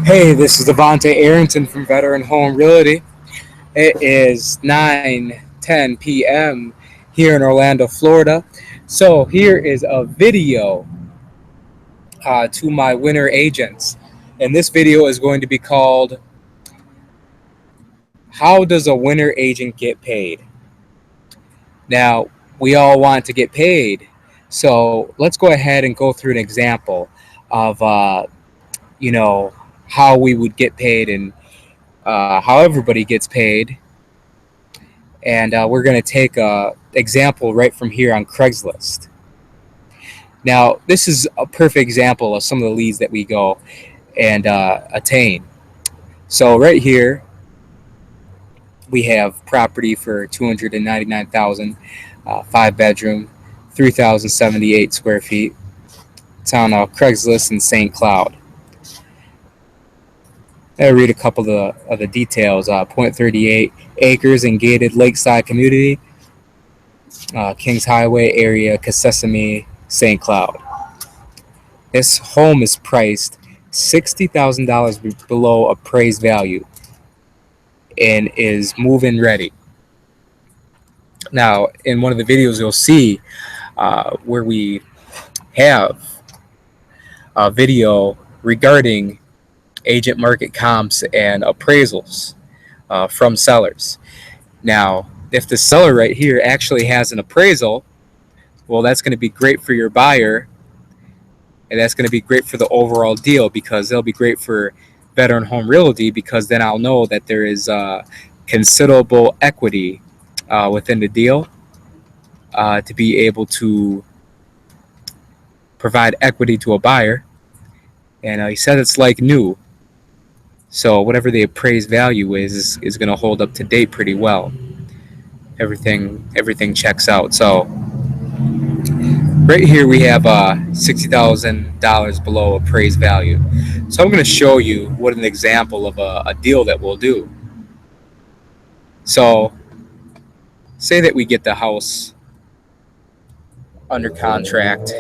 Hey, this is Devontae Arrington from Veteran Home Realty. It is 9:10 p.m. here in Orlando, Florida. So here is a video to my winter agents. And this video is going to be called, How Does a Winter Agent Get Paid? Now, we all want to get paid. So let's go ahead and go through an example of, you know, how we would get paid and how everybody gets paid. And we're going to take a example right from here on Craigslist. Now, this is a perfect example of some of the leads that we go and attain. So right here, we have property for 299,000, 5 bedroom, 3,078 square feet. It's on Craigslist in St. Cloud. I'll read a couple of the details. 0.38 acres in gated lakeside community, Kings Highway area, Kissimmee, St. Cloud. This home is priced $60,000 below appraised value and is move-in ready. Now, in one of the videos, you'll see where we have a video regarding agent market comps and appraisals from sellers. Now, if the seller right here actually has an appraisal, well, that's going to be great for your buyer, and that's going to be great for the overall deal, because it'll be great for Veteran Home Realty, because then I'll know that there is considerable equity within the deal to be able to provide equity to a buyer. And he said it's like new. So whatever the appraised value is going to hold up to date pretty well. Everything checks out. So right here we have $60,000 below appraised value. So I'm going to show you what an example of a deal that we'll do. So say that we get the house under contract.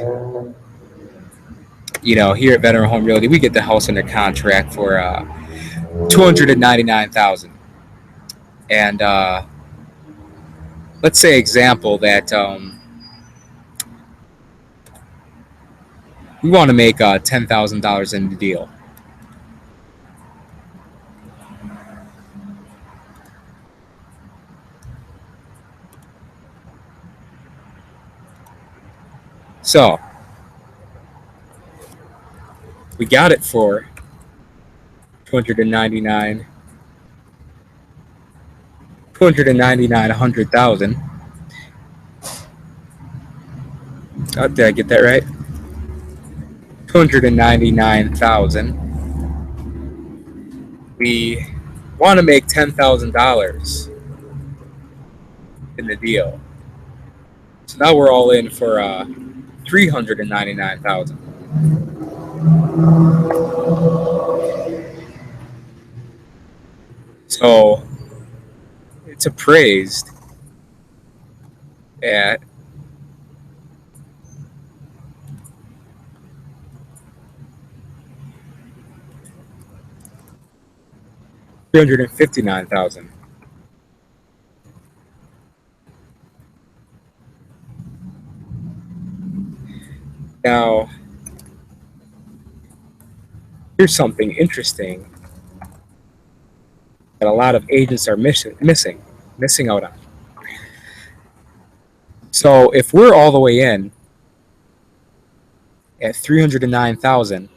Here at Veteran Home Realty, we get the house under contract for $299,000. And let's say example that we want to make $10,000 in the deal. So we got it for 100,000. Oh, did I get that right? 299,000. We want to make $10,000 in the deal. So now we're all in for 399,000. So it's appraised at $359,000. Now, here's something interesting that a lot of agents are missing out on. So if we're all the way in at 309,000,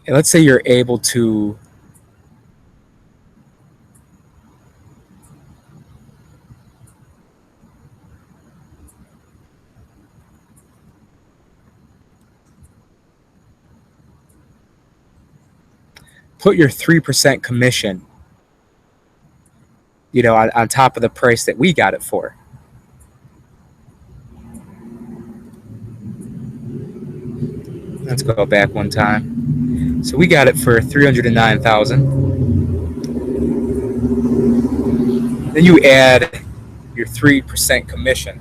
and let's say you're able to put your 3% commission, on top of the price that we got it for. Let's go back one time. So we got it for 309,000. Then you add your 3% commission.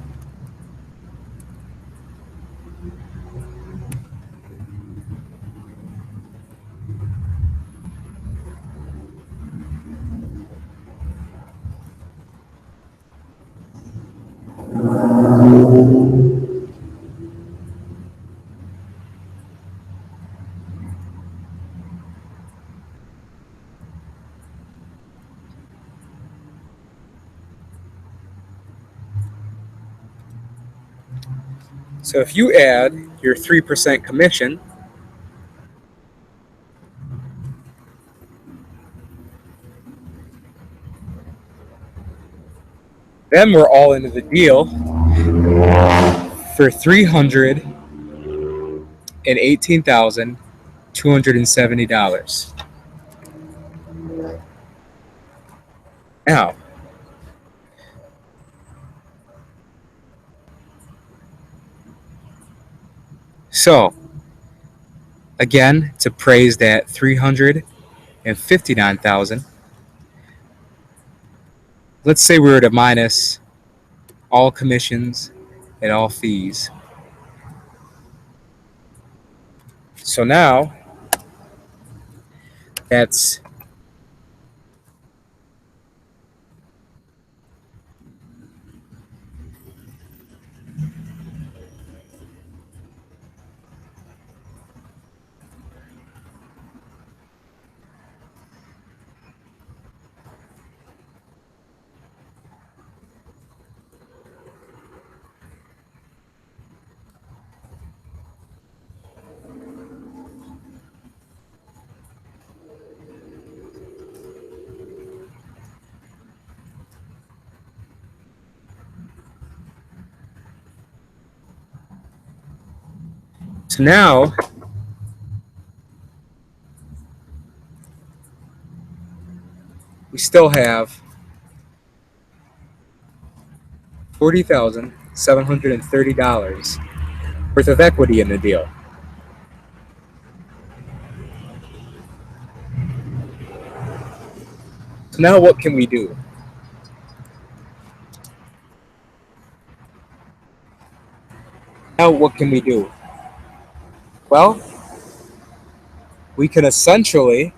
So if you add your 3% commission, then we're all into the deal for $318,270. Now, so again, it's appraised at 359,000. Let's say we were to minus all commissions and all fees. So now that's so now we still have $40,730 worth of equity in the deal. So now what can we do? Now what can we do? Well, we can essentially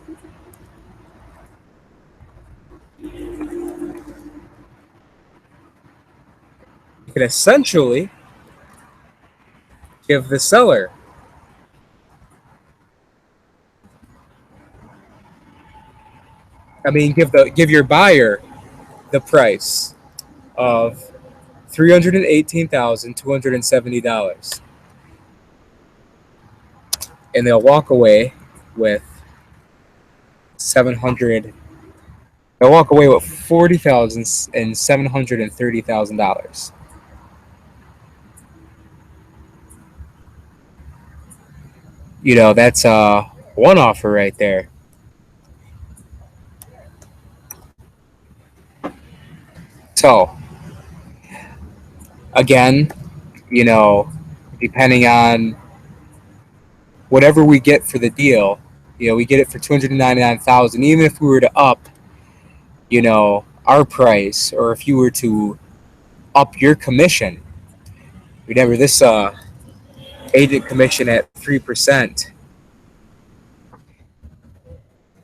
give the seller give your buyer the price of $318,270, and they'll walk away with 700. They'll walk away with $40,730,000. That's one offer right there. So again, depending on whatever we get for the deal, we get it for 299,000. Even if we were to up, our price, or if you were to up your commission, remember this agent commission at 3%.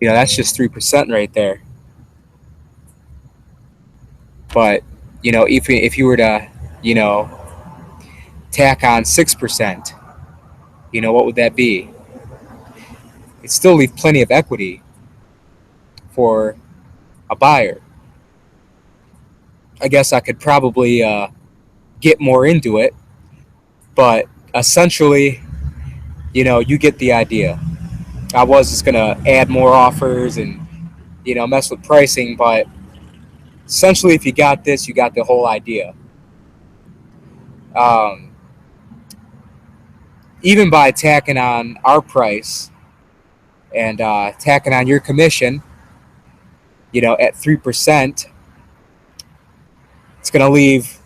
That's just 3% right there. But if you were to tack on 6%, what would that be? It still leave plenty of equity for a buyer. I guess I could probably get more into it, but essentially, you get the idea. I was just gonna add more offers and mess with pricing, but essentially, if you got this, you got the whole idea. Even by tacking on our price and tacking on your commission, at 3%, it's going to leave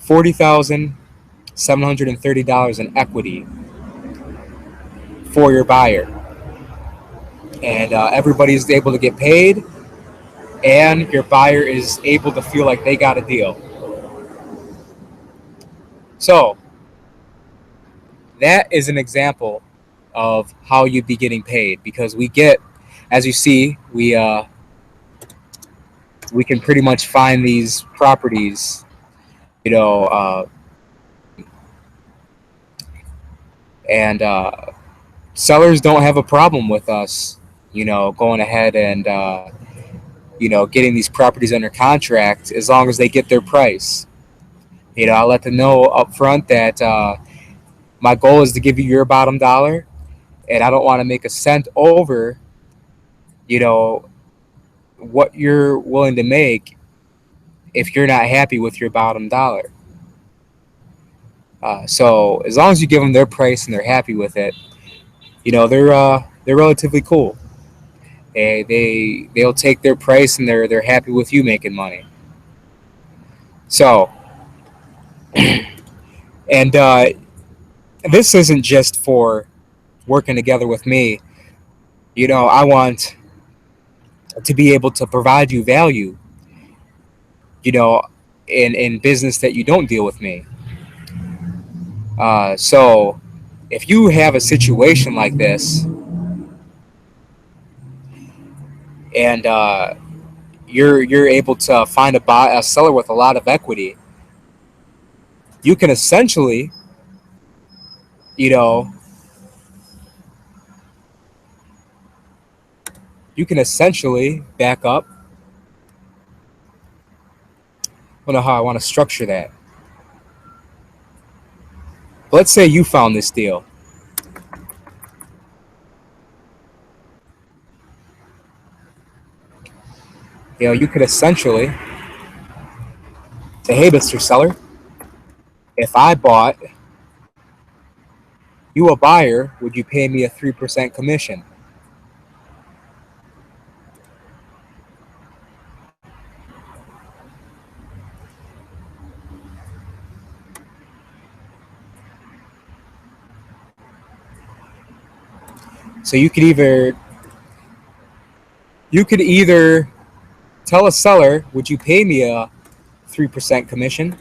$40,730 in equity for your buyer, and everybody's able to get paid, and your buyer is able to feel like they got a deal. So that is an example of how you'd be getting paid, because we get, as you see, we can pretty much find these properties, and sellers don't have a problem with us, going ahead and getting these properties under contract, as long as they get their price. I let them know up front that my goal is to give you your bottom dollar, and I don't want to make a cent over, you know, what you're willing to make if you're not happy with your bottom dollar. So as long as you give them their price and they're happy with it, they're relatively cool. They'll take their price and they're happy with you making money. So and this isn't just for working together with me. I want to be able to provide you value. You know, in business that you don't deal with me. So if you have a situation like this and you're able to find a seller with a lot of equity, you can essentially, you know, back up. I don't know how I want to structure that. But let's say you found this deal. You could essentially say, "Hey, Mr. Seller, if I bought you a buyer, would you pay me a 3% commission?" So you could either tell a seller, "Would you pay me a 3% commission?"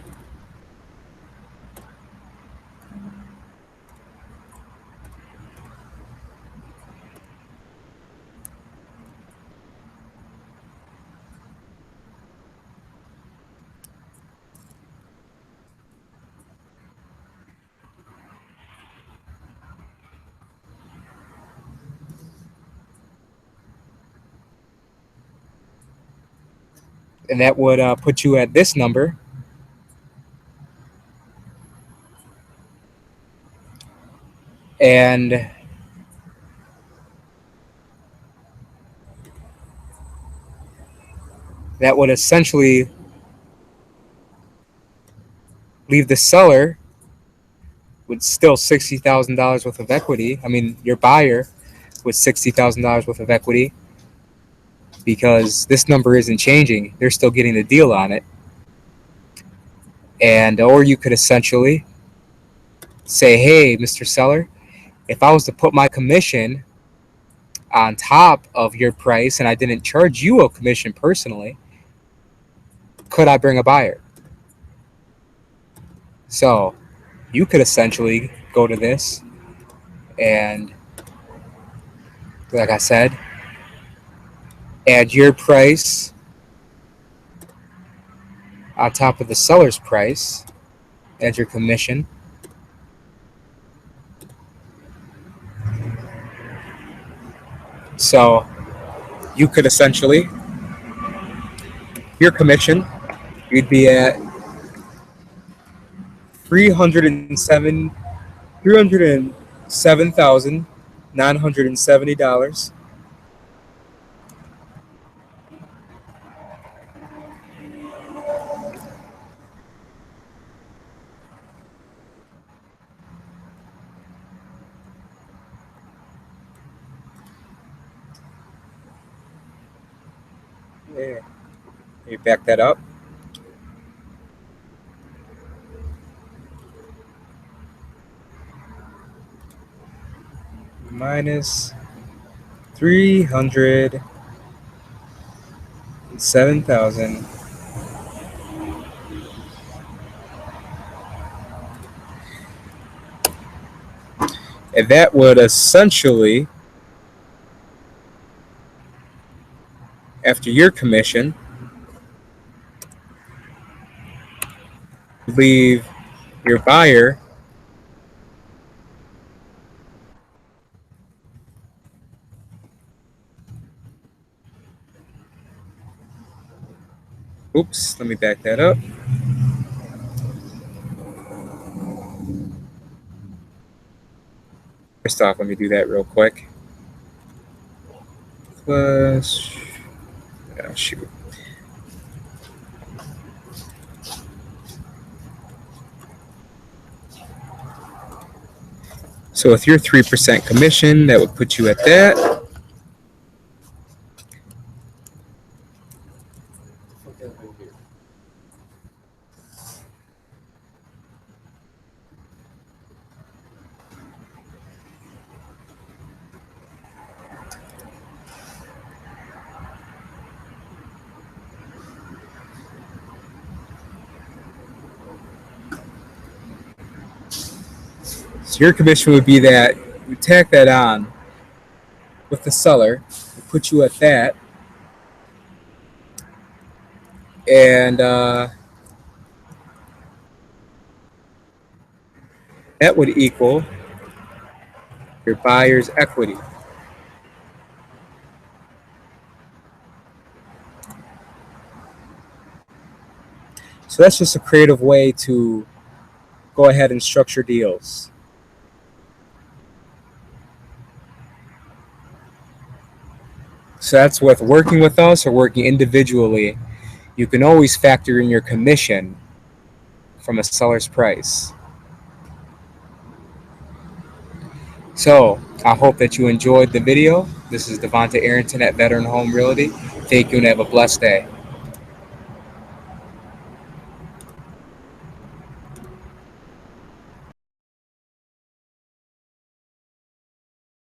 And that would put you at this number. And that would essentially leave the seller with still $60,000 worth of equity. I mean, your buyer with $60,000 worth of equity, because this number isn't changing. They're still getting the deal on it. And or you could essentially say, "Hey, Mr. Seller, if I was to put my commission on top of your price and I didn't charge you a commission personally, could I bring a buyer?" So you could essentially go to this and, like I said, add your price on top of the seller's price, add your commission. So you could essentially, your commission, you'd be at 307 $307,970. Yeah, you back that up. Minus 307,000. And that would essentially, after your commission, leave your buyer oops, let me back that up. First off, let me do that real quick. Plus, oh, shoot. So with your 3% commission, that would put you at that. So your commission would be that you tack that on with the seller, put you at that, and that would equal your buyer's equity. So that's just a creative way to go ahead and structure deals. So that's with working with us or working individually. You can always factor in your commission from a seller's price. So I hope that you enjoyed the video. This is Devonta Arrington at Veteran Home Realty. Thank you and have a blessed day.